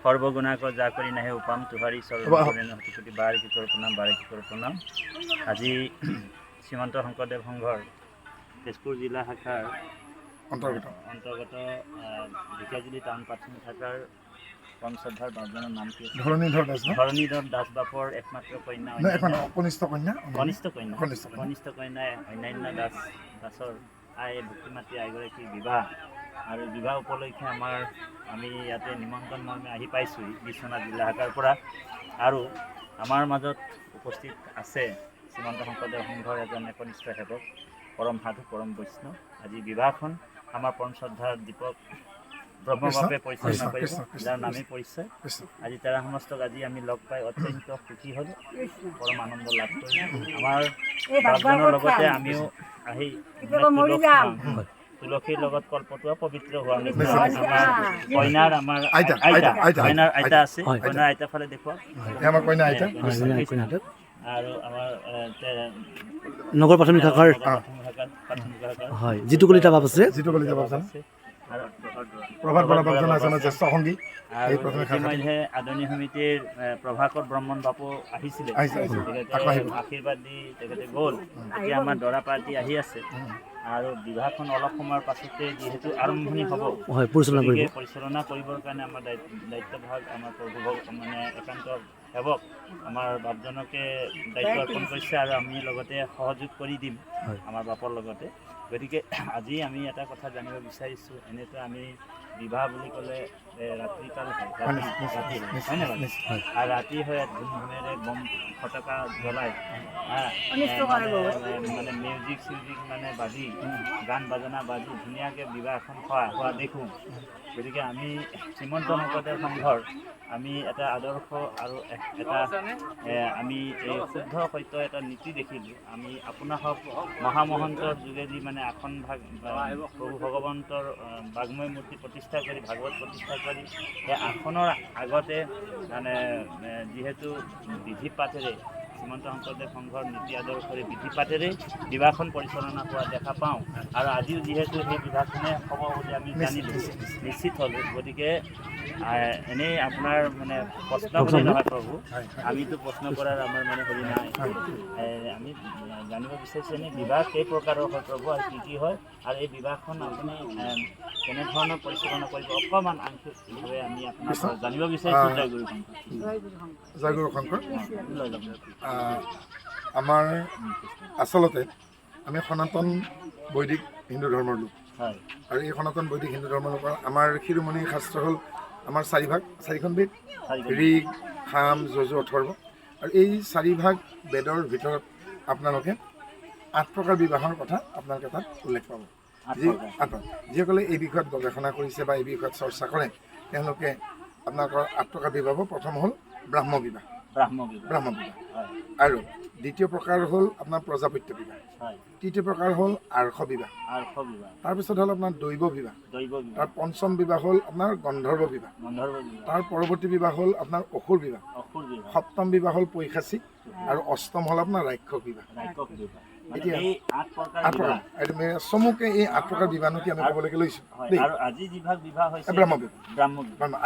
সৰ্বগুণাকৰ যা কৰি নাহে উপাম তোহাৰী চৰণি বাৰে কিশোৰ প্ৰণাম। আজি শ্ৰীমন্ত শংকৰদেৱ সংঘৰ তেজপুৰ জিলা শাখাৰ অন্তৰ্গত ঢেকীয়াজুলি টাউন প্ৰাথমিক শাখাৰ পঞ্চধাৰ বাপজনৰ নাম কি আছে? ধৰণীধৰ দাস বাপৰ একমাত্ৰ কন্যা কনিষ্ঠ কন্যা অন্যান্য দাসৰ আই ভক্তিমাতৃ আইগৰাকীৰ বিবাহ আৰু বিবাহ উপলক্ষে আমি ইয়াতে নিমন্ত্ৰণ মৰ্মে আহি পাইছোঁ বিশ্বনাথ জিলা শাখাৰ পৰা। আৰু আমাৰ মাজত উপস্থিত আছে শ্ৰীমন্ত শংকৰদেৱ সংঘৰ এজন একনিষ্ঠ সেৱক, পৰম সাধু, পৰম বৈষ্ণৱ। আজি বিবাহখন আমাৰ পৰম শ্ৰদ্ধাৰ দীপক ব্ৰহ্মভাৱে পৰিচালনা কৰিব, যাৰ নামেই পৰিচয়। আজি তাৰা সমস্তক আজি আমি লগ পাই অত্যন্ত সুখী হ'লোঁ, পৰম আনন্দ লাভ কৰিলোঁ। আমাৰ বাপজনৰ লগতে আমিও আহি তুলসীৰ লগত কল্পতোৱা পবিত্ৰ হোৱাৰ নিচিনা কইনাৰ আমাৰ আইতা আছে। কইনাৰ আইতা ফালে দেখুৱাওক। আৰু আমাৰ নগৰ প্ৰাথমিক শাখাৰ হয় যিটো কলিতা বাপ আছে ইতিমধ্যে আদৰণীয় সমিতিৰ প্ৰভাকৰ ব্ৰহ্মণ বাপু আহিছিলে, আশীৰ্বাদ দি তেখেতে গ'ল। এতিয়া আমাৰ দৰা পাৰ্টি আহি আছে আৰু বিবাহখন অলপ সময়ৰ পাছতে যিহেতু আৰম্ভণি হ'ব, পৰিচালনা কৰিবৰ কাৰণে আমাৰ দায়িত্বভাগ আমাৰ প্ৰভু মানে একান্ত সেৱক আমাৰ বাপজনকে দায়িত্ব অৰ্পণ কৰিছে আৰু আমি লগতে সহযোগ কৰি দিম আমাৰ বাপৰ লগতে। গতিকে আজি আমি এটা কথা জানিব বিচাৰিছোঁ, এনেতো আমি বিবাহ বুলি ক'লে ৰাতিকাল হয়, ৰাতি হয় নহয়? আৰু ৰাতি হৈ ধুমধামেৰে বম ফটকা জ্বলাই মানে মিউজিক মানে বাজি গান বাজনা বাজি ধুনীয়াকৈ বিবাহখন হোৱা দেখোঁ। গতিকে আমি শ্ৰীমন্ত শংকৰদেৱ সংঘৰ আমি এটা আদৰ্শ আৰু এটা আমি এই শুদ্ধ সত্য এটা নীতি দেখিলোঁ। আমি আপোনাৰ হওক মহামহন্তৰ যোগেদি মানে আসন ভাগ প্ৰভু ভগৱন্তৰ বাগ্ময় মূৰ্তি প্ৰতিষ্ঠা কৰি ভাগৱত প্ৰতিষ্ঠা কৰি সেই আসনৰ আগতে মানে যিহেতু বিধি পাঠেৰে শ্ৰীমন্ত শংকৰদেৱ সংঘৰ নীতি আদৰ্শৰে বিধি পাঠেৰে বিবাহখন পৰিচালনা কৰা দেখা পাওঁ। আৰু আজিও যিহেতু সেই বিবাহখনে হ'ব বুলি আমি জানিলোঁ, নিশ্চিত হ'লোঁ। গতিকে এনেই আপোনাৰ মানে প্ৰশ্ন বুলি নহয় প্ৰভু, আমিতো প্ৰশ্ন কৰাৰ আমাৰ মানে হেৰি নাই। আমি জানিব বিচাৰিছোঁ এনেই বিবাহ কেই প্ৰকাৰৰ হয় প্ৰভু আৰু কি হয়, আৰু এই বিবাহখন আপুনি কেনেধৰণৰ পৰিচালনা কৰিব অকণমান আংশিকভাৱে আমি আপোনাক জানিব বিচাৰিছোঁ। জয় গুৰু শংকৰ। আমাৰ আচলতে আমি সনাতন বৈদিক হিন্দু ধৰ্মৰ লোক, আৰু এই সনাতন বৈদিক হিন্দু ধৰ্মৰ লোকৰ আমাৰ শিৰোমণি শাস্ত্ৰ হ'ল আমাৰ চাৰিখন বেদ, ঋগ, সাম, যজু, অথৰ্ব। আৰু এই চাৰিভাগ বেদৰ ভিতৰত আপোনালোকে 8 প্ৰকাৰ বিবাহৰ কথা আপোনালোকে তাত উল্লেখ পাব। যিসকলে এই বিষয়ত গৱেষণা কৰিছে বা এই বিষয়ত চৰ্চা কৰে, তেওঁলোকে আপোনালোকৰ 8 প্ৰকাৰ বিবাহ। প্ৰথম হ'ল ব্ৰাহ্ম বিবাহ, আৰু দ্বিতীয় প্ৰকাৰ হ'ল আপোনাৰ প্ৰজাপত্য বিবাহ, তৃতীয় প্ৰকাৰ হ'ল আৰ্ষ বিবাহ, তাৰপিছত হ'ল আপোনাৰ দৈৱ বিবাহ, তাৰ পঞ্চম বিবাহ হ'ল আপোনাৰ গন্ধৰ্ব বিবাহ, তাৰ পৰৱৰ্তী বিবাহ হ'ল আপোনাৰ অসুৰ বিবাহ, সপ্তম বিবাহ হ'ল পৈশাচিক, আৰু অষ্টম হ'ল আপোনাৰ ৰাক্ষস বিবাহ। এতিয়া চমুকে এই 8 প্ৰকাৰ বিবাহনো কি আমি ক'বলৈকে লৈছোঁ দেই। ব্ৰহ্ম বিবাহ,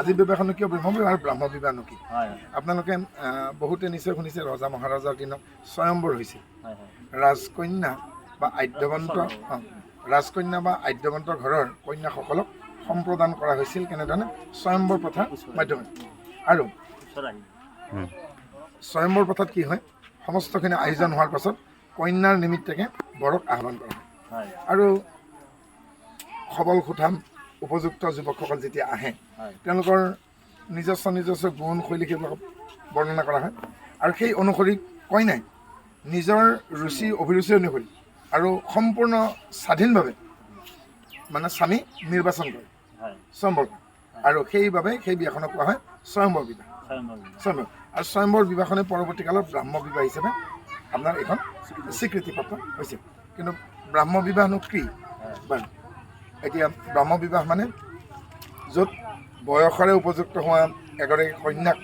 আজিৰ বিবাহনো কিয় ব্ৰহ্ম বিবাহ আৰু ব্ৰহ্ম বিবাহনো কি? আপোনালোকে বহুতে নিশ্চয় শুনিছে ৰজা মহাৰজাৰ দিনত স্বয়ম্বৰ হৈছিল। ৰাজকন্যা বা আদ্যৱন্ত ঘৰৰ কন্যাসকলক সম্প্ৰদান কৰা হৈছিল কেনেধৰণে? স্বয়ম্বৰ প্ৰথাৰ মাধ্যমে। আৰু স্বয়ম্বৰ প্ৰথাত কি হয়, সমস্তখিনি আয়োজন হোৱাৰ পাছত কন্যাৰ নিমিত্তকে বৰক আহ্বান কৰা হয়। আৰু সবল সুঠাম উপযুক্ত যুৱকসকল যেতিয়া আহে, তেওঁলোকৰ নিজস্ব গুণ শৈলী সেইবিলাক বৰ্ণনা কৰা হয়। আৰু সেই অনুসৰি কইনাই নিজৰ ৰুচি অভিৰুচি অনুসৰি আৰু সম্পূৰ্ণ স্বাধীনভাৱে মানে স্বামী নিৰ্বাচন কৰে, স্বয়ম্বৰ। আৰু সেইবাবে সেই বিয়াখনক কোৱা হয় স্বয়ম্বৰ বিবাহ। আৰু স্বয়ম্বৰ বিবাহখনে পৰৱৰ্তী কালত ব্ৰাহ্ম বিবাহ হিচাপে আপোনাৰ এইখন স্বীকৃতিপ্ৰাপ্ত হৈছে। কিন্তু ব্ৰাহ্ম বিবাহনো কি বাৰু? এতিয়া ব্ৰাহ্ম বিবাহ মানে য'ত বয়সৰে উপযুক্ত হোৱা এগৰাকী কন্যাক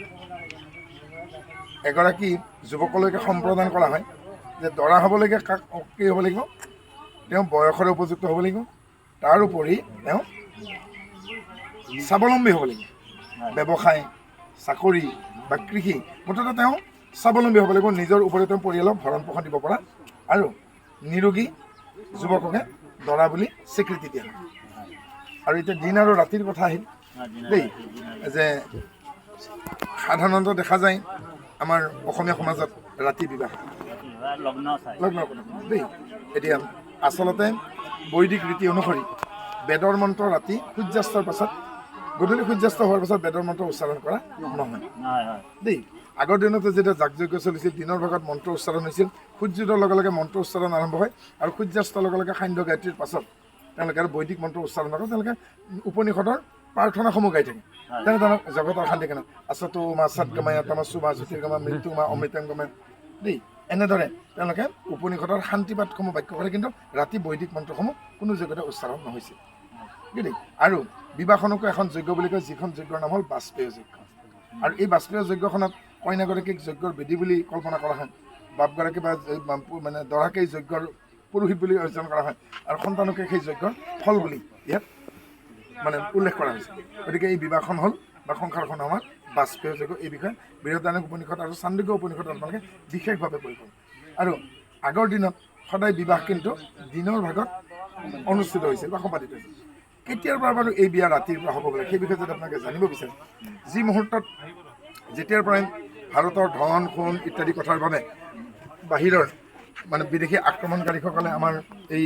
এগৰাকী যুৱকলৈকে সম্প্ৰদান কৰা হয়। যে দৰা হ'বলৈকে কাক কি হ'ব লাগিব? তেওঁ বয়সৰে উপযুক্ত হ'ব লাগিব, তাৰোপৰি তেওঁ স্বাৱলম্বী হ'ব লাগিব ব্যৱসায় চাকৰি বা কৃষি মুঠতে তেওঁ স্বাৱলম্বী হ'ব লাগিব নিজৰ ওপৰত তেওঁ পৰিয়ালক ভৰণ পোষণ দিব পৰা আৰু নিৰোগী যুৱককে দৰা বুলি স্বীকৃতি দিয়া হয় আৰু এতিয়া দিন আৰু ৰাতিৰ কথা আহিল দেই যে সাধাৰণতে দেখা যায় আমাৰ অসমীয়া সমাজত ৰাতি বিবাহ লগ্ন চাই লগ্ন দেই এতিয়া আচলতে বৈদিক ৰীতি অনুসৰি বেদৰ মন্ত্ৰ ৰাতি সূৰ্যাস্তৰ পাছত গধূলি সূৰ্যাস্ত হোৱাৰ পাছত বেদৰ মন্ত্ৰ উচ্চাৰণ কৰা নহয় হয় হয় দেই আগৰ দিনতে যেতিয়া যাগযজ্ঞ চলিছিল দিনৰ ভাগত মন্ত্ৰ উচ্চাৰণ হৈছিল সূৰ্যোদয়ৰ লগে লগে মন্ত্ৰ উচ্চাৰণ আৰম্ভ হয় আৰু সূৰ্যাস্তৰ লগে লগে সান্ধ্য গায়ত্ৰীৰ পাছত তেওঁলোকে আৰু বৈদিক মন্ত্ৰ উচ্চাৰণ কৰে তেওঁলোকে উপনিষদৰ প্ৰাৰ্থনাসমূহ গাই থাকে তেনে ধৰণৰ জগতৰ শান্তি কেনে আছতো মা সৎগময়া তমস্সু মা জ্যোতিৰ্গমা মৃত্যু মা অমৃতংগময়া দেই এনেদৰে তেওঁলোকে উপনিষদৰ শান্তিপাঠসমূহ বাক্য কৰে কিন্তু ৰাতি বৈদিক মন্ত্ৰসমূহ কোনো জগতে উচ্চাৰণ নহৈছিল দেই আৰু বিবাহখনকো এখন যজ্ঞ বুলি কয় যিখন যজ্ঞৰ নাম হ'ল বাজপেয় যজ্ঞ আৰু এই বাজপেয় যজ্ঞখনত কইনাগৰাকীক যজ্ঞৰ বিধি বুলি কল্পনা কৰা হয় বাপগৰাকী বা মানে দৰাকেই যজ্ঞৰ পুৰোহিত বুলি অৰ্জন কৰা হয় আৰু সন্তানকে সেই যজ্ঞৰ ফল বুলি ইয়াত মানে উল্লেখ কৰা হৈছে গতিকে এই বিবাহখন হ'ল বা সংসাৰখন আমাৰ বাজপেয় যজ্ঞ এই বিষয়ে বৃহদাৰণ্যক উপনিষদ আৰু চান্দোগ্য উপনিষদত আপোনালোকে বিশেষভাৱে পঢ়িব আৰু আগৰ দিনত সদায় বিবাহ কিন্তু দিনৰ ভাগত অনুষ্ঠিত হৈছিল বা সম্পাদিত হৈছিল কেতিয়াৰ পৰা বাৰু এই বিয়া ৰাতিৰ পৰা হ'ব বোলে সেই বিষয়ে যদি আপোনালোকে জানিব বিচাৰে যি মুহূৰ্তত যেতিয়াৰ পৰাই ভাৰতৰ ধন সোণ ইত্যাদি কথাৰ বাবে বাহিৰৰ মানে বিদেশী আক্ৰমণকাৰীসকলে আমাৰ এই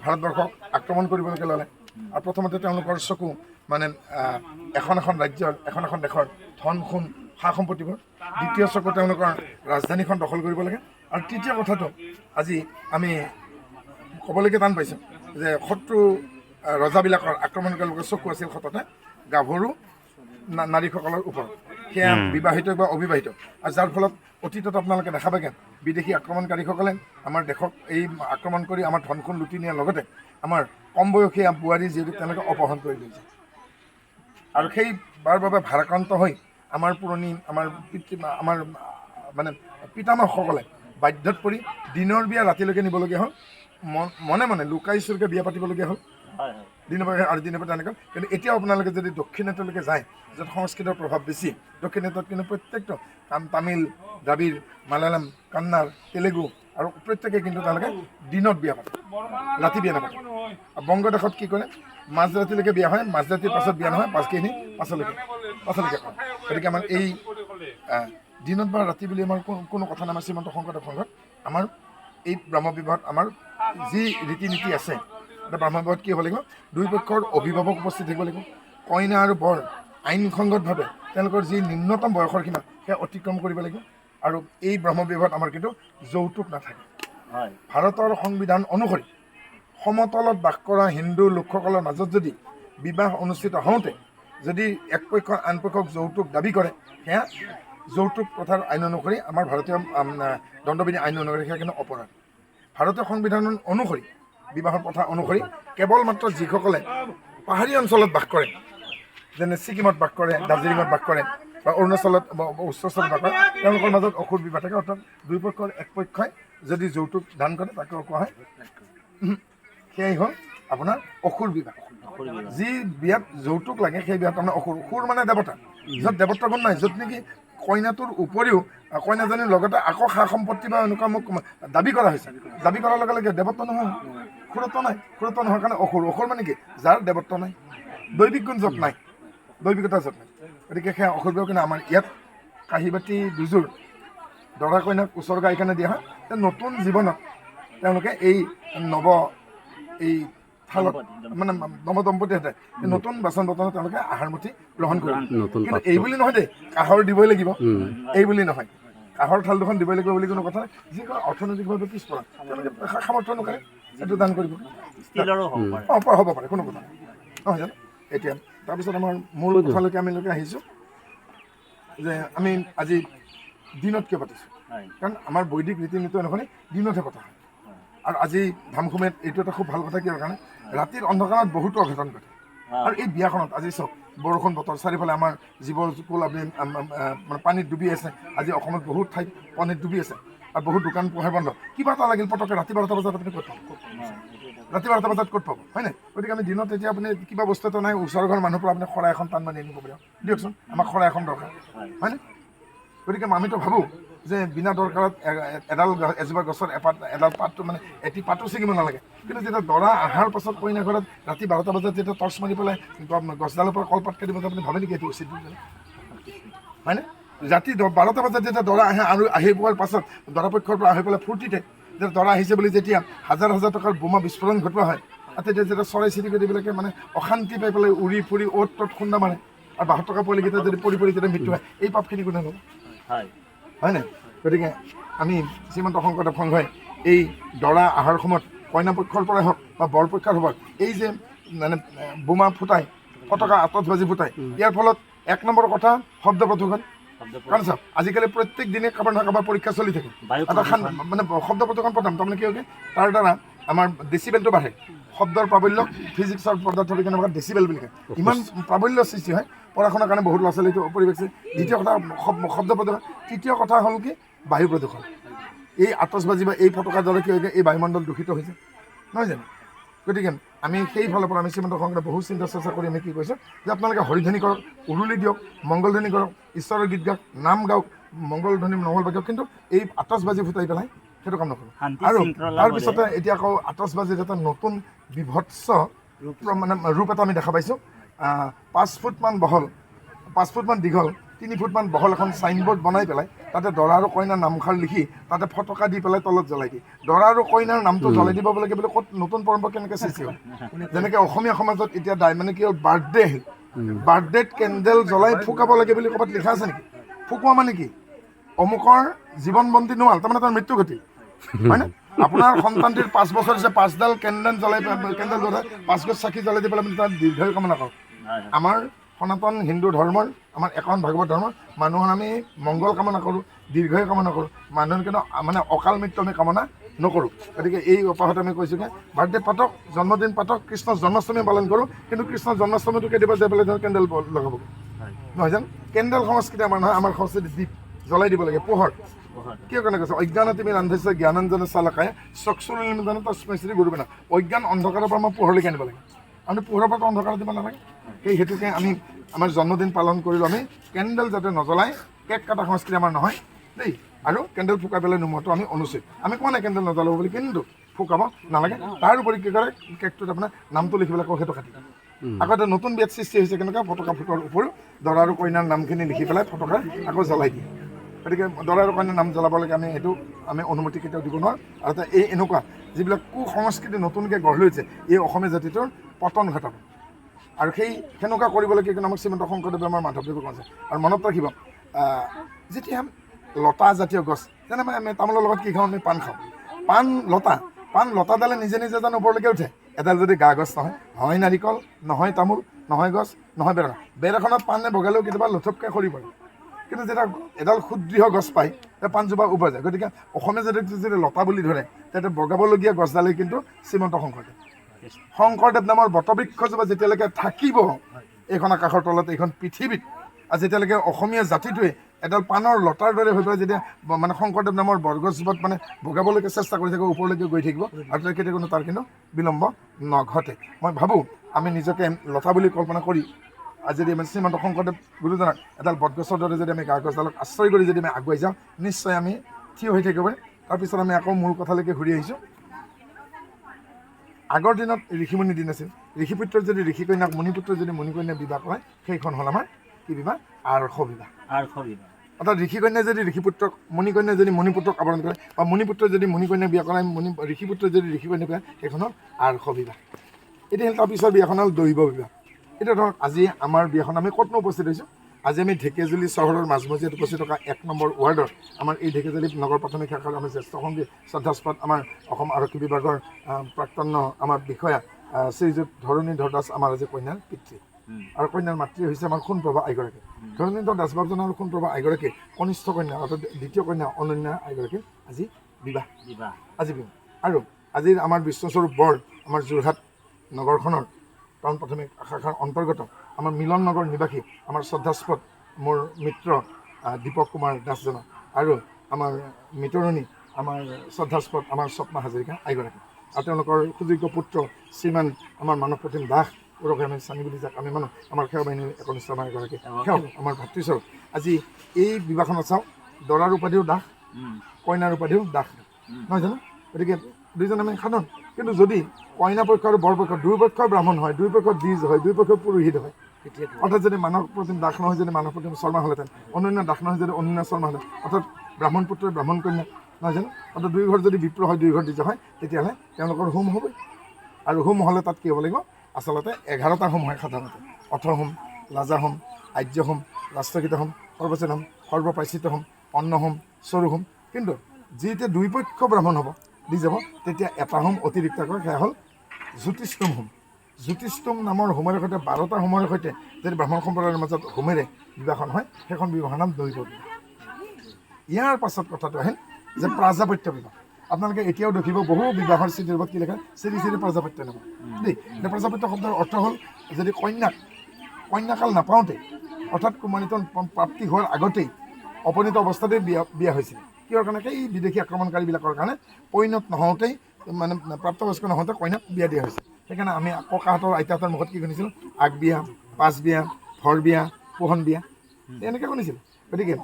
ভাৰতবৰ্ষক আক্ৰমণ কৰিবলৈকে ল'লে আৰু প্ৰথমতে তেওঁলোকৰ চকু মানে এখন এখন ৰাজ্যৰ এখন এখন দেশৰ ধন সোণ সা সম্পত্তিবোৰ দ্বিতীয় চকু তেওঁলোকৰ ৰাজধানীখন দখল কৰিব লাগে আৰু তৃতীয় কথাটো আজি আমি ক'বলৈকে টান পাইছোঁ যে শত্ৰু ৰজাবিলাকৰ আক্ৰমণকাৰীৰ চকু আছিল সততে গাভৰু নাৰীসকলৰ ওপৰত সেয়া বিবাহিত বা অবিবাহিত আৰু যাৰ ফলত অতীতত আপোনালোকে দেখা পায় বিদেশী আক্ৰমণকাৰীসকলে আমাৰ দেশক এই আক্ৰমণ কৰি আমাৰ ধন সোণ লুটি নিয়াৰ লগতে আমাৰ কম বয়সীয়া বোৱাৰী যিহেতু তেওঁলোকে অপহৰণ কৰি লৈছে আৰু সেই বাৰ বাবে ভাৰাক্ৰান্ত হৈ আমাৰ পুৰণি আমাৰ আমাৰ মানে পিতামহসকলে বাধ্যত পৰি দিনৰ বিয়া ৰাতিলৈকে নিবলগীয়া হ'ল মনে মনে লুকাই চুৰকৈ বিয়া পাতিবলগীয়া হ'ল দিনৰ পৰা আৰু দিনৰ পৰা তেনেকুৱা কিন্তু এতিয়াও আপোনালোকে যদি দক্ষিণাটলৈকে যায় য'ত সংস্কৃতৰ প্ৰভাৱ বেছি দক্ষিণাটত কিন্তু প্ৰত্যেকটো তামিল দ্ৰাবিড় মালায়ালাম কান্নাড় তেলেগু আৰু প্ৰত্যেকে কিন্তু তেওঁলোকে দিনত বিয়া পাতে ৰাতি বিয়া নাপাতে বংগদেশত কি কৰে মাজৰাতিলৈকে বিয়া হয় মাজৰাতিৰ পাছত বিয়া নহয় পাছখিনি পাছলৈকে কৰে গতিকে আমাৰ এই দিনত বা ৰাতি বুলি আমাৰ কোনো কথা নাই আমাৰ শ্ৰীমন্ত শংকৰদেৱ সংঘত আমাৰ এই ব্ৰহ্মবিবাহত আমাৰ যি ৰীতি নীতি আছে ব্ৰহ্মবিবাহত কি হ'ব লাগিব দুই পক্ষৰ অভিভাৱক উপস্থিত থাকিব লাগিব কইনা আৰু বৰ আইনসংগতভাৱে তেওঁলোকৰ যি নিম্নতম বয়সৰ সীমা সেয়া অতিক্ৰম কৰিব লাগিব আৰু এই ব্ৰহ্মবিবাহত আমাৰ কিন্তু যৌতুক নাথাকে ভাৰতৰ সংবিধান অনুসৰি সমতলত বাস কৰা হিন্দু লোকসকলৰ মাজত যদি বিবাহ অনুষ্ঠিত হওঁতে যদি এক পক্ষ আন পক্ষক যৌতুক দাবী কৰে সেয়া যৌতুক প্ৰথাৰ আইন অনুসৰি আমাৰ ভাৰতীয় দণ্ডবিধি আইন অনুসৰি সেয়া কিন্তু অপৰাধ ভাৰতীয় সংবিধান অনুসৰি বিবাহৰ প্ৰথা অনুসৰি কেৱল মাত্ৰ যিসকলে পাহাৰীয়া অঞ্চলত বাস কৰে যেনে ছিকিমত বাস কৰে দাৰ্জিলিঙত বাস কৰে বা অৰুণাচলত উচ্চস্থলত বাস কৰে তেওঁলোকৰ মাজত অসুৰ বিবাহ থাকে অৰ্থাৎ দুই পক্ষৰ এক পক্ষই যদি যৌতুক দান কৰে তাকে কোৱা হয় সেয়াই হ'ল আপোনাৰ অসুৰ বিবাহ যি বিয়াত যৌতুক লাগে সেই বিয়াত আপোনাৰ অসুৰ মানে দেৱতা য'ত দেৱত্ব গুণ নাই য'ত নেকি কইনাটোৰ উপৰিও কইনাজনীৰ লগতে আকৌ সা সম্পত্তি বা এনেকুৱা মোক দাবী কৰা হৈছে দাবী কৰাৰ লগে লগে দেৱত্ব নহয় খুৰত্ব নাই খুৰত্ব নোহোৱাৰ কাৰণে অসুৰ মানে কি যাৰ দেৱত্ব নাই দৈৱিক গুণ য'ত নাই দৈৱিকতা য'ত নাই গতিকে সেয়া অসুৰ বিবাহ কিন্তু আমাৰ ইয়াত কাঁহী বাতি দুযোৰ দৰা কইনাক উচৰ্গা এইকাৰণে দিয়া হয় নতুন জীৱনত তেওঁলোকে এই এই থালত মানে নৱদম্পতীহঁতে নতুন বাচন বৰ্তনত তেওঁলোকে আহাৰ মুঠি গ্ৰহণ কৰে কিন্তু এই বুলি নহয় দেই কাঁহৰ দিবই লাগিব এই বুলি নহয় কাঁহৰ থাল দুখন দিবই লাগিব বুলি কোনো কথা নাই যি অৰ্থনৈতিকভাৱে পিছপৰা তেওঁলোকে সামৰ্থ্য নকৰে সেইটো দান কৰিব হ'ব পাৰে কোনো কথা নাই নহয় জানো এতিয়া তাৰপিছত আমাৰ মূল কথালৈকে আমিলৈকে আহিছোঁ যে আমি আজি দিনত কিয় পাতিছোঁ কাৰণ আমাৰ বৈদিক ৰীতি নীতি অনুসৰি দিনতহে পতা হয় আৰু আজি ধামখুমীত এইটো এটা খুব ভাল কথা কিয় কাৰণে ৰাতিৰ অন্ধকাৰত বহুতো অঘটন ঘটে আৰু এই বিয়াখনত আজি চাওক বৰষুণ বতৰ চাৰিওফালে আমাৰ জীৱ জুকুল আপুনি মানে পানীত ডুবি আছে আজি অসমত বহুত ঠাইত পানীত ডুবি আছে আৰু বহুত দোকান পোহাৰ বন্ধ কিবা এটা লাগিল পটককৈ ৰাতি 12টা বজাত আপুনি ক'ত ৰাতি 12টা বজাত ক'ত পাব হয়নে? গতিকে আমি দিনত এতিয়া আপুনি কিবা বস্তু এটা নাই, ওচৰৰ ঘৰৰ মানুহৰ পৰা আপুনি শৰাই এখন টান মানি আনিব পাৰিব, দিয়কচোন, আমাক শৰাই এখন দৰকাৰ হয়নে? গতিকে আমিতো ভাবোঁ যে বিনা দৰকাৰত এজোপা গছৰ এডাল পাতটো মানে এটি পাতো ছিঙিব নালাগে। কিন্তু যেতিয়া দৰা অহাৰ পাছত কইনা ঘৰত ৰাতি 12টা বজাত যেতিয়া টৰ্চ মাৰি পেলাই গছডালৰ পৰা কলপাত কাটিব আপুনি ভাবে নেকি এইটো উচিত হয়নে? ৰাতি 12টা বজাত যেতিয়া দৰা আহে আৰু আহি পোৱাৰ পাছত দৰাপক্ষৰ পৰা আহি পেলাই ফূৰ্তিতে যেতিয়া দৰা আহিছে বুলি যেতিয়া হাজাৰ হাজাৰ টকাৰ বোমা বিস্ফোৰণ ঘটোৱা হয়, আৰু তেতিয়া যেতিয়া চৰাই চিৰিকটিবিলাকে মানে অশান্তি পাই পেলাই উৰি ফুৰি অ'ত ত'ত খুন্দা মাৰে আৰু 72 টকা পোৱালিকেইটা যদি পৰি তেতিয়া মৃত্যু হয়, এই পাপখিনি কোনে ল'ব হয় নাই? গতিকে আমি শ্ৰীমন্ত শংকৰদেৱ সংঘই এই দৰা অহাৰ সময়ত কইনা পক্ষৰ পৰাই হওক বা বৰ পক্ষৰ হওক এই যে মানে বোমা ফুটাই ফটকা আতচবাজি ফুটাই, ইয়াৰ ফলত 1 নম্বৰ কথা শব্দ প্ৰদূষণ। কাৰণ চাওক আজিকালি প্ৰত্যেক দিনে কাৰোবাৰ নহয় কাৰোবাৰ পৰীক্ষা চলি থাকে, এটা মানে শব্দ প্ৰদূষণ প্ৰথম তাৰমানে কি হয় তাৰ দ্বাৰা আমাৰ ডেচিবেলটো বাঢ়ে। শব্দৰ প্ৰাবল্য ফিজিক্সৰ পদাৰ্থ বিজ্ঞানৰ ভাষাত ডেচিবেল বুলি কয়, ইমান প্ৰাবল্য সৃষ্টি হয় পঢ়া শুনাৰ কাৰণে বহুত ল'ৰা ছোৱালীটো পৰিৱেশ। দ্বিতীয় কথা শব্দ প্ৰদূষণ। তৃতীয় কথা হ'ল কি বায়ু প্ৰদূষণ। এই আতচবাজি বা এই ফটকাৰ দ্বাৰা কি হয় এই বায়ুমণ্ডল দূষিত হৈছে নহয় জানো? গতিকে আমি সেই ফালৰ পৰা আমি শ্ৰীমন্ত শংকৰদেৱে বহু চিন্তা চৰ্চা কৰি আমি কি কৈছোঁ যে আপোনালোকে হৰিধ্বনি কৰক, উৰুলি দিয়ক, মংগলধ্বনি কৰক, ঈশ্বৰৰ গীত গাওক, নাম গাওক, মংগলধ্বনি মংগল বাজক, কিন্তু এই আতচবাজি ফুটাই পেলাই সেইটো কাম নকৰোঁ। আৰু তাৰপিছতে এতিয়া আকৌ আতচবাজিৰ এটা নতুন বিভৎস মানে ৰূপ এটা আমি দেখা পাইছোঁ। 5 ফুটমান বহল, 5 ফুটমান দীঘল, 3 ফুটমান বহল এখন চাইনবোৰ্ড বনাই পেলাই তাতে দৰা আৰু কইনাৰ নামষাৰ লিখি তাতে ফটকা দি পেলাই তলত জ্বলাই দিয়ে। দৰা আৰু কইনাৰ নামটো জ্বলাই দিব লাগে বুলি ক'ত নতুন পৰম্পৰা কেনেকৈ সৃষ্টি হয়? যেনেকৈ অসমীয়া সমাজত এতিয়া মানে কি হ'ল বাৰ্থডে আহিল, বাৰ্থডেত কেণ্ডেল জ্বলাই ফুকাব লাগে বুলি ক'ৰবাত লিখা আছে নেকি? ফুকোৱা মানে কি অমুকৰ জীৱন বন্তি নোৱাল, তাৰমানে তাৰ মৃত্যু ঘটিল হয়নে? আপোনাৰ সন্তানটিৰ 5 বছৰ হৈছে 5ডাল কেণ্ডেল জ্বলাই 5 গছ চাকি জ্বলাই দি পেলাই তাৰ দীৰ্ঘায়ু কামনা কৰক। আমাৰ সনাতন হিন্দু ধৰ্মৰ আমাৰ একাউণ্ট ভাগৱত ধৰ্মৰ মানুহৰ আমি মংগল কামনা কৰোঁ, দীৰ্ঘায়ু কামনা কৰোঁ, মানুহৰ কিন্তু মানে অকাল মৃত্যু আমি কামনা নকৰোঁ। গতিকে এই উপাহতে আমি কৈছোঁ যে বাৰ্থডে পাতক, জন্মদিন পাতক, কৃষ্ণৰ জন্মাষ্টমী পালন কৰোঁ, কিন্তু কৃষ্ণৰ জন্মাষ্টমীটো কেতিয়াবা যাই পেলাই ধৰক কেণ্ডেল লগাব নহয় জানো? কেণ্ডেল সংস্কৃতি আমাৰ নহয়, আমাৰ সংস্কৃতি দীপ জ্বলাই দিব লাগে, পোহৰ। কিয় কাৰণে কৈছে অজ্ঞান তুমি ৰান্ধিছে জ্ঞানাঞ্জনে চালাকায় চক্ষুৰঞ্জনে তস্মৈ শ্ৰী গুৰুবিনা। অজ্ঞান অন্ধকাৰৰ পৰা আমাৰ পোহৰলৈকে আনিব লাগে, আমি পোহৰৰ পৰা অন্ধকাৰ দিব নালাগে। সেই হেতুকে আমি আমাৰ জন্মদিন পালন কৰিলোঁ আমি কেণ্ডেল যাতে নজ্বলাই, কেক কটা সংস্কৃতি আমাৰ নহয় দেই, আৰু কেণ্ডেল ফুকাই পেলাই নোমোৱাটো আমি অনুচিত। আমি কোৱা নাই কেণ্ডেল নজ্বলাব বুলি, কিন্তু ফুকাব নালাগে। তাৰ উপৰি কি কৰে কেকটোত আপোনাৰ নামটো লিখিবলৈ কওঁ, সেইটো কাটি আগতে নতুন বেট সৃষ্টি হৈছে কেনেকুৱা ফটকা ফুটোৱাৰ উপৰিও দৰা আৰু কইনাৰ নামখিনি লিখি পেলাই ফটকা আকৌ জ্বলাই দিয়ে। গতিকে দৰা আৰু কইনাৰ নাম জ্বলাব লাগে, আমি সেইটো আমি অনুমতি কেতিয়াও দিব নোৱাৰোঁ। আৰু এই এনেকুৱা যিবিলাক কুসংস্কৃতি নতুনকৈ গঢ় লৈ উঠিছে এই অসমীয়া জাতিটোৰ পতন ঘটাব। আৰু সেনেকুৱা কৰিবলৈকে কিন্তু আমাক শ্ৰীমন্ত শংকৰদেৱে আমাৰ মাধৱদেৱে কৈছে। আৰু মনত ৰাখিব যেতিয়া লতা জাতীয় গছ, যেনে আমি তামোলৰ লগত কি খাওঁ, আমি পাণ খাওঁ, পাণ লতাডালে নিজে নিজে জানো ওপৰলৈকে উঠে? এডাল যদি গা গছ নহয় নাৰিকল, নহয় তামোল, নহয় গছ, নহয় বেৰ এখনত পাণে বগালেও কেতিয়াবা লুথুপকৈ সৰি পৰে। কিন্তু যেতিয়া এডাল সুদৃঢ় গছ পায় তেতিয়া পাণজোপা উভয় যায়। গতিকে অসমীয়া জাতিক যদি লতা বুলি ধৰে তেতিয়া বগাবলগীয়া গছডালেই কিন্তু শ্ৰীমন্ত শংকৰদেৱ নামৰ বটবৃক্ষজোপা যেতিয়ালৈকে থাকিব এইখন আকাশৰ তলত, এইখন পৃথিৱীত, আৰু যেতিয়ালৈকে অসমীয়া জাতিটোৱে এডাল পাণৰ লতাৰ দৰে হৈ পেলাই যেতিয়া মানে শংকৰদেৱ নামৰ বৰগছজোপাত মানে বগাবলৈকে চেষ্টা কৰি থাকিব, ওপৰলৈকে গৈ থাকিব, আৰু তেতিয়া কোনো তাৰ কিন্তু বিলম্ব নঘটে। মই ভাবোঁ আমি নিজকে লতা বুলি কল্পনা কৰি আজি যদি আমি শ্ৰীমন্ত শংকৰদেৱ গুৰুজনাক এডাল বটগছৰ দৰে যদি আমি গা গছডালক আশ্ৰয় কৰি যদি আমি আগুৱাই যাওঁ, নিশ্চয় আমি থিয় হৈ থাকিব পাৰিম। তাৰপিছত আমি আকৌ মূল কথালৈকে ঘূৰি আহিছোঁ। আগৰ দিনত ঋষিমুনি দিন আছিল, ঋষিপুত্ৰৰ যদি ঋষিকন্যাক, মণিপুত্ৰৰ যদি মণিকন্যাক বিবাহ কৰে, সেইখন হ'ল আমাৰ কি বিবাহ? আৰ্ষ বিবাহ। অৰ্থাৎ ঋষিকন্যাই যদি ঋষিপুত্ৰক, মণিকন্যাই যদি মণিপুত্ৰক আৱৰণ কৰে, বা মণিপুত্ৰই যদি মণিকন্যাক বিয়া কৰায়, ঋষিপুত্ৰই যদি ঋষিকন্যাক বিয়া, সেইখন হ'ল আৰ্ষ বিবাহ। এতিয়া তাৰপিছৰ বিয়াখন হ'ল দৈৱ বিবাহ। এতিয়া ধৰক আজি আমাৰ বিয়াখন আমি ক'তনো উপস্থিত হৈছোঁ? আজি আমি ঢেকীয়াজুলি চহৰৰ মাজমজিয়াত উপস্থিত থকা 1 নম্বৰ ৱাৰ্ডৰ আমাৰ এই ঢেকীয়াজুলি নগৰ প্ৰাথমিক শাখাৰ আমাৰ জ্যেষ্ঠ সংগী শ্ৰদ্ধাস্পদ আমাৰ অসম আৰক্ষী বিভাগৰ প্ৰাক্তন আমাৰ বিষয়া শ্ৰীযুত ধৰণীধৰ দাস আমাৰ আজি কন্যাৰ পিতৃ, আৰু কন্যাৰ মাতৃ হৈছে আমাৰ সোণপ্ৰভা আইগৰাকী। ধৰণীধৰ দাস বাবজন আৰু সোণপ্ৰভা আইগৰাকী কনিষ্ঠ কন্যা, অৰ্থাৎ দ্বিতীয় কন্যা অনন্যা আইগৰাকীৰ আজি বিবাহ। আৰু আজিৰ আমাৰ বিশ্বস্বৰূপ বৰ আমাৰ যোৰহাট নগৰখনৰ টাউন প্ৰাথমিক শাখাৰ অন্তৰ্গত আমাৰ মিলন নগৰ নিবাসী আমাৰ শ্ৰদ্ধাস্পদ মোৰ মিত্ৰ দীপক কুমাৰ দাসজনক, আৰু আমাৰ মিতৰণী আমাৰ শ্ৰদ্ধাস্পদ আমাৰ স্বপ্না হাজৰিকা আইগৰাকী। আৰু তেওঁলোকৰ সুযোগ্য পুত্ৰ শ্ৰীমান আমাৰ মানৱ প্ৰতিম দাস ওৰফে আমি চানি বুলি যাক আমি মানো আমাৰ সেৱা বাহিনীৰ একনিষ্ঠ আমাৰ এগৰাকী সেৱা আমাৰ ভাতৃস্বৰূপ আজি এই বিবাহখনত চাওঁ দৰাৰ উপাধিও দাস কইনাৰ উপাধিও দাস নহয় জানো গতিকে দুইজন আমি সাধাৰণ কিন্তু যদি কইনা পক্ষ আৰু বৰ পক্ষ দুই পক্ষৰ ব্ৰাহ্মণ হয় দুই পক্ষৰ দ্বিজ হয় দুই পক্ষৰ পুৰোহিত হয় অৰ্থাৎ যদি মানৱ প্ৰতিম দাস নহয় যদি মানৱ প্ৰতিম শৰ্মা হ'লহেঁতেন অন্যান্য দাস নহয় যদি অন্যান্য শৰ্মা হ'লে অৰ্থাৎ ব্ৰাহ্মণ পুত্ৰ ব্ৰাহ্মণ কন্যা নহয় জানো অৰ্থাৎ দুই ঘৰ যদি বিপ্ৰ হয় দুই ঘৰ দ্বিজ হয় তেতিয়াহ'লে তেওঁলোকৰ হোম হ'বই আৰু হোম হ'লে তাত কি হ'ব লাগিব আচলতে 11টা হোম হয় সাধাৰণতে অথৰ হোম লাজা হোম আৰ্য হোম ৰাষ্ট্ৰগীত হোম সৰ্বচেন হোম সৰ্বপ্ৰাচিত হোম অন্ন হোম চৰু হোম কিন্তু যেতিয়া দুই পক্ষ ব্ৰাহ্মণ হ'ব দি যাব তেতিয়া এটা হোম অতিৰিক্তকৈ সেয়া হ'ল জ্যোতিষ্টোম হোম জ্যোতিষ্টোম নামৰ হোমেৰে সৈতে 12টা হোমেৰে সৈতে যদি ব্ৰাহ্মণ সম্প্ৰদায়ৰ মাজত হোমেৰে বিবাহখন হয় সেইখন বিবাহৰ নাম দৈৱ বিবাহ ইয়াৰ পাছত কথাটো আহিল যে প্ৰাজাপত্য বিবাহ আপোনালোকে এতিয়াও দেখিব বহু বিবাহৰ চিঠিৰ কি লেখা শ্ৰী শ্ৰী প্ৰাজাপত্য নাম দেই এতিয়া প্ৰাজাপত্য শব্দৰ অৰ্থ হ'ল যদি কন্যাকাল নাপাওঁতেই অৰ্থাৎ কুমাৰিতন প্ৰাপ্তি হোৱাৰ আগতেই অপনীত অৱস্থাতেই বিয়া হৈছিল কিহৰ কাৰণে এই বিদেশী আক্ৰমণকাৰীবিলাকৰ কাৰণে পৰিণত নহওঁতেই মানে প্ৰাপ্তবয়স্ক নহওঁতে কইনাক বিয়া দিয়া হৈছিল সেইকাৰণে আমি ককাহঁতৰ আইতাহঁতৰ মুখত কি শুনিছিলোঁ আগ বিয়া পাঁচ বিয়া ভৰ বিয়া পোহন বিয়া এনেকৈ শুনিছিলোঁ গতিকে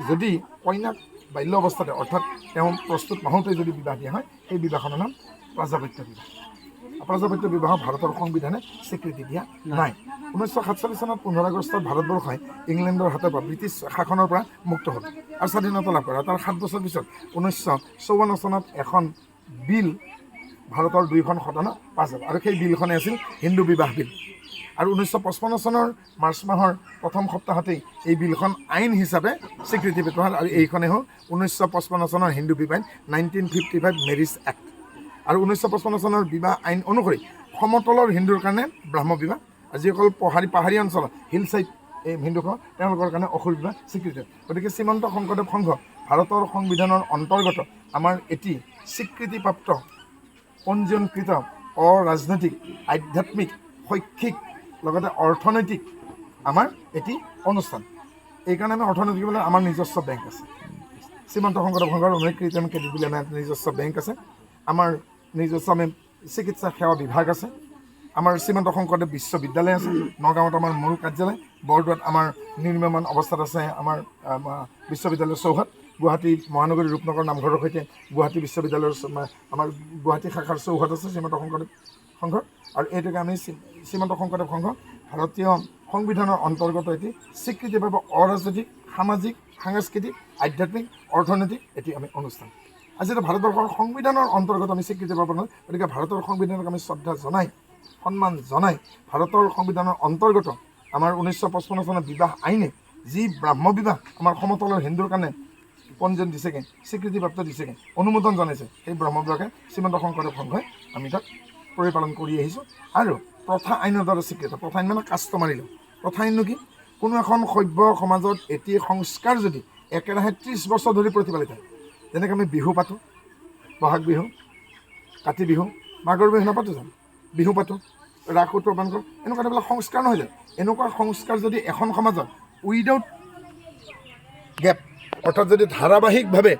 যদি কইনাক বাল্য অৱস্থাতে অৰ্থাৎ তেওঁ প্ৰস্তুত নহওঁতেই যদি বিবাহ দিয়া হয় সেই বিবাহখনৰ নাম প্ৰাজাপত্য বিবাহ প্ৰাজাপত্য বিবাহ ভাৰতৰ সংবিধানে স্বীকৃতি দিয়া নাই 1947 চনত 15 আগষ্টত ভাৰতবৰ্ষই ইংলেণ্ডৰ হাতৰ পৰা ব্ৰিটিছ শাসনৰ পৰা মুক্ত হ'ল আৰু স্বাধীনতা লাভ কৰে তাৰ 7 বছৰ পিছত 1954 চনত এখন বিল ভাৰতৰ 2খন সদনত পাছ হ'ল আৰু সেই বিলখনে আছিল হিন্দু বিবাহ বিল আৰু 1955 চনৰ মাৰ্চ মাহৰ প্ৰথম সপ্তাহতেই এই বিলখন আইন হিচাপে স্বীকৃতি পেলোৱা হ'ল আৰু এইখনে হ'ল 1955 চনৰ হিন্দু বিবাহ 1955 মেৰিজ এক্ট আৰু 1955 চনৰ বিবাহ আইন অনুসৰি সমতলৰ হিন্দুৰ কাৰণে ব্ৰাহ্ম বিবাহ আৰু যিসকল পাহাৰীয়া অঞ্চল হিল চাইড এই হিন্দুসকল তেওঁলোকৰ কাৰণে অসুৰ বিবাহ স্বীকৃতি গতিকে শ্ৰীমন্ত শংকৰদেৱ সংঘ ভাৰতৰ সংবিধানৰ অন্তৰ্গত আমাৰ এটি স্বীকৃতিপ্ৰাপ্ত পঞ্জীয়নকৃত অৰাজনৈতিক আধ্যাত্মিক শৈক্ষিক লগতে অৰ্থনৈতিক আমাৰ এটি অনুষ্ঠান এইকাৰণে আমি অৰ্থনৈতিক বুলি আমাৰ নিজস্ব বেংক আছে শ্ৰীমন্ত শংকৰদেৱ সংঘৰ অনুকৃত আমি ক্ৰেডিট বুলি আমাৰ নিজস্ব বেংক আছে আমাৰ নিজস্ব আমি চিকিৎসা সেৱা বিভাগ আছে আমাৰ শ্ৰীমন্ত শংকৰদেৱ বিশ্ববিদ্যালয় আছে নগাঁৱত আমাৰ মূল কাৰ্যালয় বৰদোৱাত আমাৰ নিৰ্মাণ অৱস্থাত আছে আমাৰ বিশ্ববিদ্যালয়ৰ চৌহদ গুৱাহাটী মহানগৰী ৰূপনগৰ নামঘৰৰ সৈতে গুৱাহাটী বিশ্ববিদ্যালয়ৰ আমাৰ গুৱাহাটী শাখাৰ চৌহদ আছে শ্ৰীমন্ত শংকৰদেৱ সংঘৰ আৰু এইটোকে আমি শ্ৰীমন্ত শংকৰদেৱ সংঘ ভাৰতীয় সংবিধানৰ অন্তৰ্গত এটি স্বীকৃতিপ্ৰাপ্ত অৰাজনৈতিক সামাজিক সাংস্কৃতিক আধ্যাত্মিক অৰ্থনৈতিক এটি আমি অনুষ্ঠান আজি ভাৰতবৰ্ষৰ সংবিধানৰ অন্তৰ্গত আমি স্বীকৃতি পাব নহয় গতিকে ভাৰতৰ সংবিধানক আমি শ্ৰদ্ধা জনাই সন্মান জনাই ভাৰতৰ সংবিধানৰ অন্তৰ্গত আমাৰ 1955 চনৰ বিবাহ আইনে যি ব্ৰাহ্ম বিবাহ আমাৰ সমতলৰ হিন্দুৰ কাৰণে পঞ্জীয়ন দিছেগৈ স্বীকৃতিপ্ৰাপ্ত দিছেগৈ অনুমোদন জনাইছে সেই ব্ৰহ্ম বিবাহে শ্ৰীমন্ত শংকৰদেৱ সংঘই আমি তাক পৰিপালন কৰি আহিছোঁ আৰু প্ৰথা আইনৰ দ্বাৰা স্বীকৃত প্ৰথা আইন মানে কাষ্টমাৰী প্ৰথা আইননো কি কোনো এখন সভ্য সমাজত এটি সংস্কাৰ যদি একেৰাহে 30 বছৰ ধৰি প্ৰতিপালিত হয় যেনেকৈ আমি বিহু পাতোঁ বহাগ বিহু কাতি বিহু মাঘৰ বিহু নাপাতোঁ জানো বিহু পাতোঁ ৰাস উৎসৱ পালন কৰোঁ এনেকুৱা এইবিলাক সংস্কাৰ নহয় জানো এনেকুৱা সংস্কাৰ যদি এখন সমাজত উইদাউট গেপ অৰ্থাৎ যদি ধাৰাবাহিকভাৱে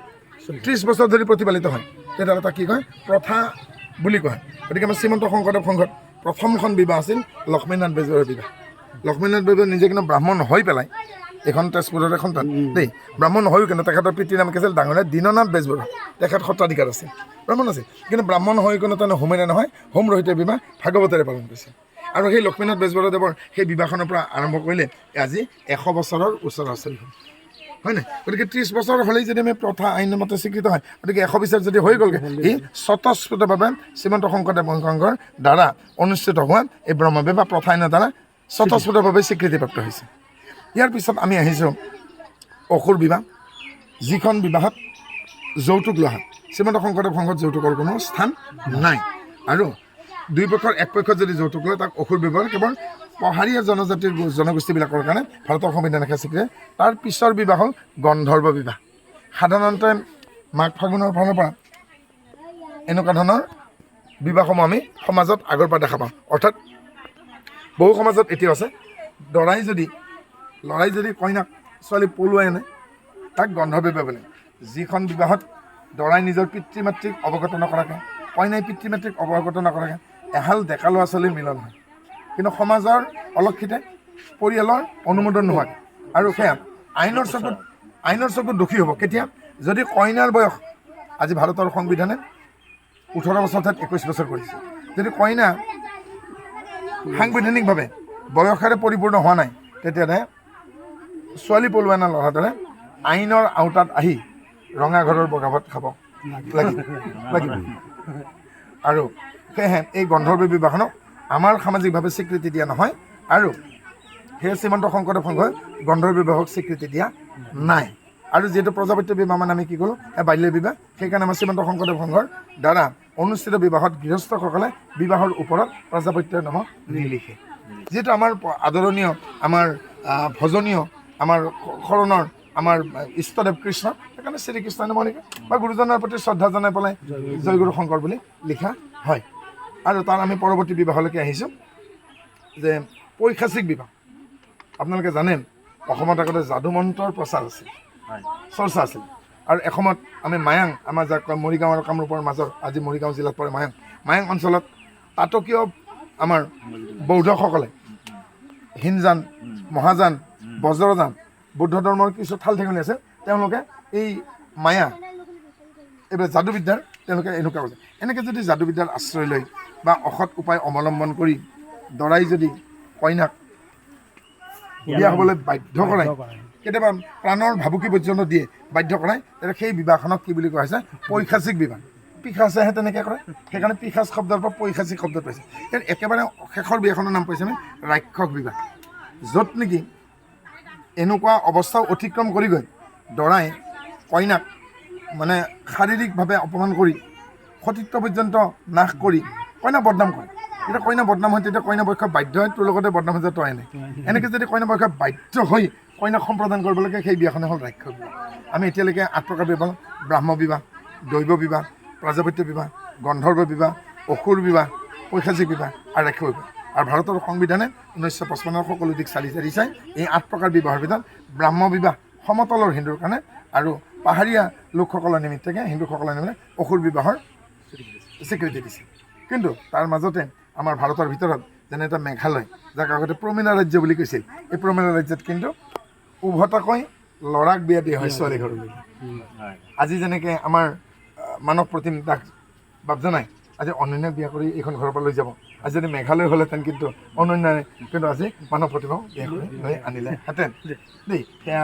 30 বছৰ ধৰি প্ৰতিপালিত হয় তেতিয়াহ'লে তাক কি কয় প্ৰথা বুলি কোৱা হয় গতিকে আমাৰ শ্ৰীমন্ত শংকৰদেৱ সংঘত প্ৰথমখন বিবাহ আছিল লক্ষ্মীনাথ বেজবৰুৱাৰ বিবাহ লক্ষ্মীনাথ বেজবৰুৱা নিজে কিন্তু ব্ৰাহ্মণ হৈ পেলাই এখন তেজপুৰৰ এখন দেই ব্ৰাহ্মণ হৈও কিন্তু তেখেতৰ পিতৃৰ নাম কি আছিল ডাঙৰীয়া দীননাথ বেজবৰুৱা তেখেত সত্ৰাধিকাৰ আছিল ব্ৰাহ্মণ আছিল কিন্তু ব্ৰাহ্মণ হৈ কোনো তেনে হোমেৰে নহয় হোম ৰহিত বিবাহ ভাগৱতেৰে পালন কৰিছিল আৰু সেই লক্ষ্মীনাথ বেজবৰুৱাদেৱৰ সেই বিবাহখনৰ পৰা আৰম্ভ কৰিলে আজি 100 বছৰৰ ওচৰা ওচৰি হ'ল হয় নাই গতিকে 30 বছৰ হ'লেই যদি আমি প্ৰথা আইনৰ মতে স্বীকৃত হয় গতিকে 100 বছৰ যদি হৈ গ'লগৈ ই স্বতঃস্ফূৰ্তভাৱে শ্ৰীমন্ত শংকৰদেৱ সংঘৰ দ্বাৰা অনুষ্ঠিত হোৱা এই ব্ৰহ্ম বিবাহ প্ৰথা আইনৰ দ্বাৰা স্বতঃস্ফূৰ্তভাৱে স্বীকৃতিপ্ৰাপ্ত হৈছে ইয়াৰ পিছত আমি আহিছোঁ অসুৰ বিবাহ যিখন বিবাহত যৌতুক লোৱা হয় শ্ৰীমন্ত শংকৰদেৱ সংঘত যৌতুকৰ কোনো স্থান নাই আৰু দুই পক্ষৰ এক পক্ষত যদি যৌতুক লয় তাক অসুৰ বিবাহ কেৱল পাহাৰীয়া জনজাতিৰ জনগোষ্ঠীবিলাকৰ কাৰণে ভাৰতৰ সংবিধানে স্বীকৃতি তাৰ পিছৰ বিবাহ হ'ল গন্ধৰ্ব বিবাহ সাধাৰণতে মাঘ ফাগুনৰ ফালৰ পৰা এনেকুৱা ধৰণৰ বিবাহসমূহ আমি সমাজত আগৰ পৰা দেখা পাওঁ অৰ্থাৎ বহু সমাজত এতিয়াও আছে ল'ৰাই যদি কইনাক ছোৱালী পলুৱাই আনে তাক গন্ধৰ্ব বিবাহ বোলে যিখন বিবাহত দৰাই নিজৰ পিতৃ মাতৃক অৱগত নকৰাকৈ কইনাই পিতৃ মাতৃক অৱগত নকৰাকৈ এহাল ডেকা ল'ৰা ছোৱালীৰ মিলন হয়, কিন্তু সমাজৰ অলক্ষিতে পৰিয়ালৰ অনুমোদন নোহোৱাকৈ। আৰু সেয়া আইনৰ চকুত দোষী হ'ব কেতিয়া? যদি কইনাৰ বয়স, আজি ভাৰতৰ সংবিধানে 18 বছৰ ঠাইত 21 বছৰ কৰিছে, যদি কইনা সাংবিধানিকভাৱে বয়সেৰে পৰিপূৰ্ণ হোৱা নাই, তেতিয়াহ'লে ছোৱালী পলোৱা না ল'ৰাটোৱে আইনৰ আওতাত আহি ৰঙাঘৰৰ বগাভাত খাব লাগিব। আৰু সেয়েহে এই গন্ধৰ্ব বিবাহখনক আমাৰ সামাজিকভাৱে স্বীকৃতি দিয়া নহয়, আৰু সেয়ে শ্ৰীমন্ত শংকৰদেৱ সংঘই গন্ধৰ্ব বিবাহক স্বীকৃতি দিয়া নাই। আৰু যিহেতু প্ৰজাপত্য বিবাহ মানে আমি কি কৰোঁ, বাল্য বিবাহ, সেইকাৰণে আমাৰ শ্ৰীমন্ত শংকৰদেৱ সংঘৰ দ্বাৰা অনুষ্ঠিত বিবাহত গৃহস্থসকলে বিবাহৰ ওপৰত প্ৰজাপত্যৰ নাম নিলিখে। যিহেতু আমাৰ আদৰণীয়, আমাৰ ভজনীয়, আমাৰ শৰণৰ, আমাৰ ইষ্টদেৱ কৃষ্ণ, সেইকাৰণে শ্ৰীকৃষ্ণই নাম লিখে বা গুৰুজনৰ প্ৰতি শ্ৰদ্ধা জনাই পেলাই জয়গুৰু শংকৰ বুলি লিখা হয়। আৰু তাৰ আমি পৰৱৰ্তী বিবাহলৈকে আহিছোঁ যে পৈশাচিক বিবাহ। আপোনালোকে জানে অসমত আগতে যাদু মন্ত্ৰৰ প্ৰচাৰ আছিল, চৰ্চা আছিল। আৰু এসময়ত আমি মায়াং, আমাৰ যাক মৰিগাঁও আৰু কামৰূপৰ মাজৰ, আজি মৰিগাঁও জিলাত পৰে মায়াং অঞ্চলত তাতকীয় আমাৰ বৌদ্ধসকলে হিনযান, মহাযান, বজ্ৰযান, বৌদ্ধ ধৰ্মৰ কিছু ঠাল ঠেঙুলি আছে, তেওঁলোকে এই মায়া, এইবিলাক যাদুবিদ্যাৰ তেওঁলোকে এনেকুৱা কৰিছে। এনেকৈ যদি যাদুবিদ্যাৰ আশ্ৰয় লৈ বা অসৎ উপায় অৱলম্বন কৰি দৰাই যদি কইনাক বিয়া হ'বলৈ বাধ্য কৰাই, কেতিয়াবা প্ৰাণৰ ভাবুকি পৰ্যন্ত দিয়ে, বাধ্য কৰাই, তেতিয়া সেই বিবাহখনক কি বুলি কোৱা হৈছে? পৈশাচিক বিবাহ। পিশাচেহে তেনেকৈ কৰে, সেইকাৰণে পিশাচ শব্দৰ পৰা পৈশাচিক শব্দ পাইছে। কিন্তু একেবাৰে শেষৰ বিয়াখনৰ নাম পাইছে আমি ৰাক্ষস বিবাহ, য'ত নেকি এনেকুৱা অৱস্থাও অতিক্ৰম কৰি গৈ দৰাই কইনাক মানে শাৰীৰিকভাৱে অপমান কৰি সতীত্ব পৰ্যন্ত নাশ কৰি কইনা বদনাম কৰে। যেতিয়া কইনা বদনাম হয়, তেতিয়া কইনা পক্ষ বাধ্য হয়, তোৰ লগতে বদনাম হৈ যায়, তই নাই। এনেকৈ যদি কইনা পক্ষ বাধ্য হৈ কইনাক সম্প্ৰদান কৰিব লাগে, সেই বিয়াখনে হ'ল ৰাক্ষস বিবাহ। আমি এতিয়ালৈকে 8 প্ৰকাৰ বিবাহ: ব্ৰাহ্ম বিবাহ, দৈৱ বিবাহ, প্ৰজাপত্য বিবাহ, গন্ধৰ্ব বিবাহ, অসুৰ বিবাহ, পৈশাচিক বিবাহ আৰু ৰাক্ষস বিবাহ। আৰু ভাৰতৰ সংবিধানে 1955 সকলো দিশ চালি জাৰি চাই এই 8 প্ৰকাৰ বিবাহৰ ভিতৰত ব্ৰাহ্ম বিবাহ সমতলৰ হিন্দুৰ কাৰণে আৰু পাহাৰীয়া লোকসকলৰ নিমিত্তকে হিন্দুসকলৰ নিমিত্তে অসুৰ বিবাহৰ স্বীকৃতি দিছে। কিন্তু তাৰ মাজতে আমাৰ ভাৰতৰ ভিতৰত যেনে এটা মেঘালয়, যাক আগতে প্ৰমিলা ৰাজ্য বুলি কৈছিল, এই প্ৰমিলা ৰাজ্যত কিন্তু উভতাকৈ ল'ৰাক বিয়া দিয়া হয় ছোৱালী ঘৰলৈ। আজি যেনেকৈ আমাৰ মানৱ প্ৰতিম দাস বাপজনাই আজি অনন্যাক বিয়া কৰি এইখন ঘৰৰ পৰা লৈ যাব, আজি যদি মেঘালয় হ'লেহেঁতেন কিন্তু অনন্যাই কিন্তু আজি মানৱ প্ৰতিমাও বিয়া কৰি লৈ আনিলেহেঁতেন দেই। সেয়া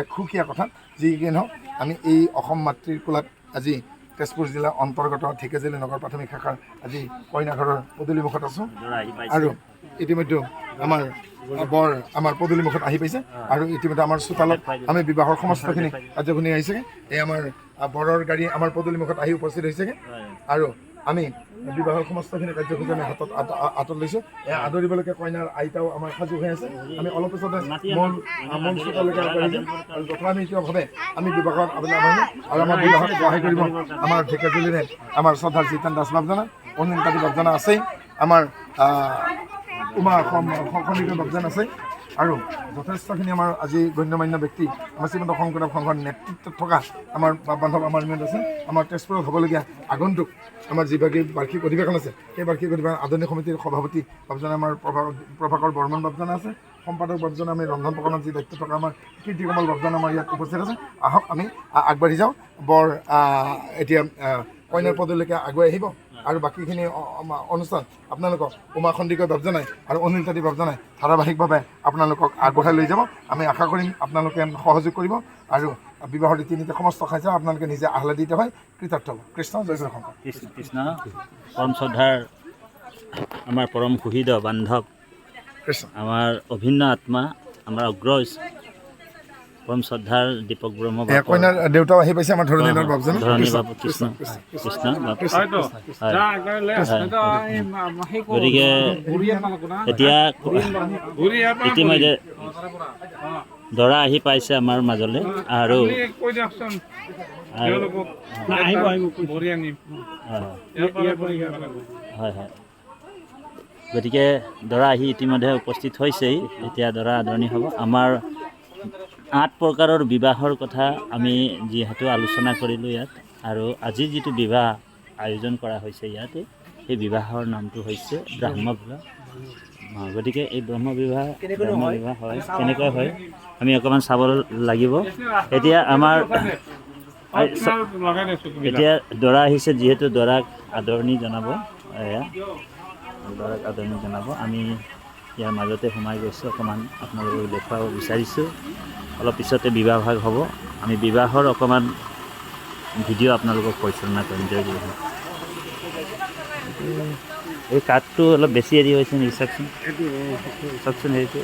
এক সুকীয়া কথা। যি কি নহওক, আমি এই অসম মাতৃৰ কোলাত আজি তেজপুৰ জিলাৰ অন্তৰ্গত ঢেকীয়াজুলি নগৰ প্ৰাথমিক শাখাৰ আজি কইনাঘৰৰ পদূলিমুখত আছোঁ। আৰু ইতিমধ্যে আমাৰ পদূলিমুখত আহি পাইছে, আৰু ইতিমধ্যে আমাৰ চোতালত আমি বিবাহৰ সমস্তখিনি কাৰ্যখিনি আহিছেগৈ। এই আমাৰ বৰৰ গাড়ী আমাৰ পদূলিমুখত আহি উপস্থিত হৈছেগৈ, আৰু আমি বিবাহৰ সমস্তখিনি কাৰ্যসূচী আমি হাতত আঁতত লৈছোঁ। এয়া আদৰিবলৈকে কইনাৰ আইতাও আমাৰ সাজু হৈ আছে। আমি অলপ পিছতে মন চোতালৈকে আগবাঢ়ি যাম, আৰু যথামীতভাৱে আমি বিবাহত আবেদন আহিম। আৰু আমাৰ বিবাহত সহায় কৰিব আমাৰ ঢেকীয়াজুলিৰে আমাৰ শ্ৰদ্ধাৰ জিতেন দাস বাপজনা, অনিন্দাদী বাপজনা আছেই, আমাৰ উমা খণ্ডিত বাপজন আছে, আৰু যথেষ্টখিনি আমাৰ আজি গণ্যমান্য ব্যক্তি আমাৰ শ্ৰীমন্ত শংকৰদেৱ সংঘৰ নেতৃত্বত থকা আমাৰ বান্ধৱ আমাৰ নিমিত্ত আছে। আমাৰ তেজপুৰত হ'বলগীয়া আগন্তুক আমাৰ যি বাৰ্ষিক অধিৱেশন আছে, সেই বাৰ্ষিক অধিৱেশন আদৰণি সমিতিৰ সভাপতি বাপজনে আমাৰ প্ৰভাকৰ বৰ্মন বাপজনা আছে, সম্পাদক বাপজনে আমি ৰন্ধন প্ৰকৰণৰ যি দায়িত্ব থকা আমাৰ কীৰ্তিকমল বাপজন আমাৰ ইয়াত উপস্থিত আছে। আহক আমি আগবাঢ়ি যাওঁ। এতিয়া কইনাৰ পদলৈকে আগুৱাই আহিব, আৰু বাকীখিনি অনুষ্ঠান আপোনালোকক উমা খণ্ডিকৈ বাপজনাই আৰু অনিন্দাদী বাপজনাই ধাৰাবাহিকভাৱে আপোনালোকক আগবঢ়াই লৈ যাব। আমি আশা কৰিম আপোনালোকে সহযোগ কৰিব, আৰু বিবাহৰ ৰীতি নীতি সমস্ত খাইছে আপোনালোকে নিজে আহ্লাদিত হয় কৃতাৰ্থ হ'ব। কৃষ্ণ জয় জয় শংকৰ। কৃষ্ণ। পৰম শ্ৰদ্ধাৰ আমাৰ পৰম সুহৃদ বান্ধৱ, কৃষ্ণ আমাৰ অভিন্ন আত্মা, আমাৰ অগ্ৰজ পৰম শ্ৰদ্ধাৰ দীপক ব্ৰহ্ম কইনাৰ দেউতাও আহি পাইছে, আমাৰ ধৰণী বাপজন। ধৰণী বাবু কৃষ্ণ কৃষ্ণ। গতিকে এতিয়া ইতিমধ্যে দৰা আহি পাইছে আমাৰ মাজলৈ, আৰু হয় হয়, গতিকে দৰা আহি ইতিমধ্যে উপস্থিত হৈছেই। এতিয়া দৰা আদৰণি হ'ব। আমাৰ 8 প্ৰকাৰৰ বিবাহৰ কথা আমি যিহেতু আলোচনা কৰিলোঁ ইয়াত, আৰু আজি যিটো বিবাহ আয়োজন কৰা হৈছে ইয়াতে। সেই বিবাহৰ নামটো হৈছে ব্ৰহ্ম বিবাহ। গতিকে এই ব্ৰহ্ম বিবাহ হয় কেনেকৈ হয় আমি অকণমান চাব লাগিব। এতিয়া আমাৰ এতিয়া দৰা আহিছে, যিহেতু দৰাক আদৰণি জনাব, দৰাক আদৰণি জনাব। আমি ইয়াৰ মাজতে সোমাই গৈছোঁ, অকণমান আপোনালোকক দেখুৱাব বিচাৰিছোঁ। অলপ পিছতে বিবাহ ভাগ হ'ব। আমি বিবাহৰ অকণমান ভিডিঅ' আপোনালোকক পৰিচালনা কৰিম। এই কাঠটো অলপ বেছি হেৰি হৈছে নেকি চাওকচোন, চাওকচোন হেৰিটো।